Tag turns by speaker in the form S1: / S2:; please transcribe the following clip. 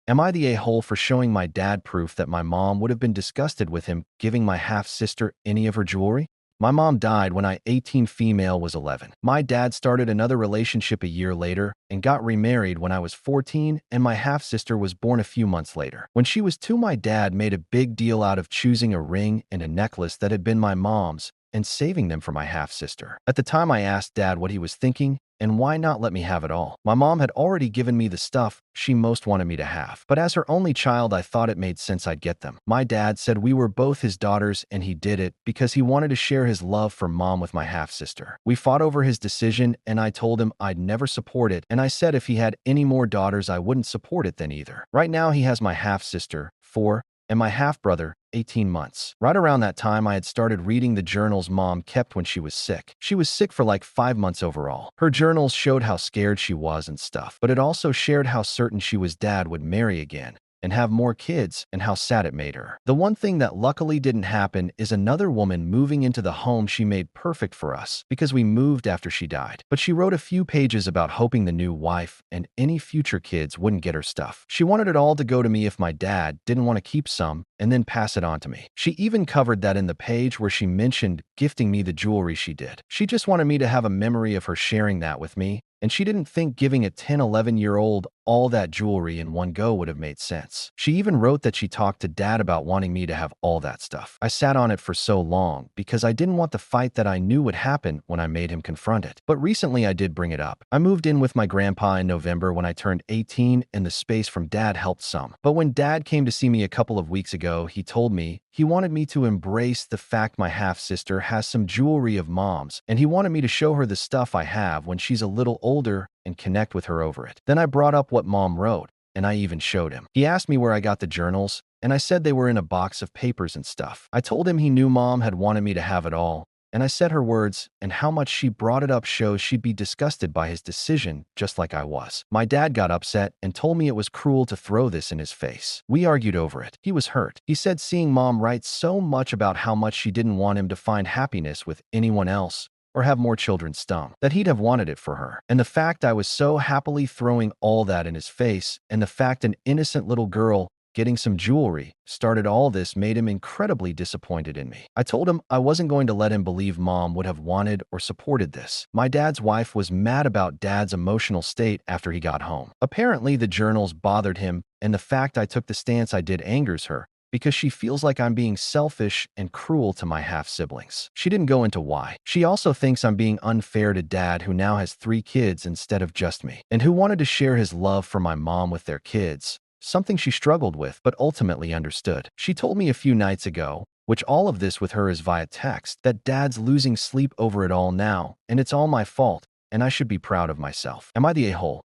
S1: Am I the a-hole for showing my dad proof that my mom would have been disgusted with him giving my half-sister any of her jewelry? My mom died when I 18 female was 11. My dad started another relationship a year later and got remarried when I was 14 and my half-sister was born a few months later. When she was 2, my dad made a big deal out of choosing a ring and a necklace that had been my mom's and saving them for my half-sister. At the time I asked Dad what he was thinking and why not let me have it all. My mom had already given me the stuff she most wanted me to have, but as her only child I thought it made sense I'd get them. My dad said we were both his daughters and he did it because he wanted to share his love for mom with my half-sister. We fought over his decision and I told him I'd never support it, and I said if he had any more daughters I wouldn't support it then either. Right now he has my half-sister, 4, and my half-brother, 18 months. Right around that time, I had started reading the journals mom kept when she was sick. She was sick for like 5 months overall. Her journals showed how scared she was and stuff, but it also shared how certain she was dad would marry again and have more kids and how sad it made her. The one thing that luckily didn't happen is another woman moving into the home she made perfect for us because we moved after she died. But she wrote a few pages about hoping the new wife and any future kids wouldn't get her stuff. She wanted it all to go to me if my dad didn't want to keep some and then pass it on to me. She even covered that in the page where she mentioned gifting me the jewelry she did. She just wanted me to have a memory of her sharing that with me, and she didn't think giving a 10, 11-year-old all that jewelry in one go would have made sense. She even wrote that she talked to dad about wanting me to have all that stuff. I sat on it for so long because I didn't want the fight that I knew would happen when I made him confront it. But recently I did bring it up. I moved in with my grandpa in November when I turned 18 and the space from dad helped some. But when dad came to see me a couple of weeks ago, he told me he wanted me to embrace the fact my half-sister has some jewelry of mom's, and he wanted me to show her the stuff I have when she's a little older and connect with her over it. Then I brought up what mom wrote, and I even showed him. He asked me where I got the journals, and I said they were in a box of papers and stuff. I told him he knew mom had wanted me to have it all, and I said her words and how much she brought it up shows she'd be disgusted by his decision, just like I was. My dad got upset and told me it was cruel to throw this in his face. We argued over it. He was hurt. He said seeing mom write so much about how much she didn't want him to find happiness with anyone else or have more children stung, that he'd have wanted it for her. And the fact I was so happily throwing all that in his face, and the fact an innocent little girl getting some jewelry started all this made him incredibly disappointed in me. I told him I wasn't going to let him believe mom would have wanted or supported this. My dad's wife was mad about dad's emotional state after he got home. Apparently the journals bothered him, and the fact I took the stance I did angers her, because she feels like I'm being selfish and cruel to my half-siblings. She didn't go into why. She also thinks I'm being unfair to dad, who now has 3 kids instead of just me, and who wanted to share his love for my mom with their kids, something she struggled with but ultimately understood. She told me a few nights ago, which all of this with her is via text, that dad's losing sleep over it all now, and it's all my fault, and I should be proud of myself. Am I the a-hole?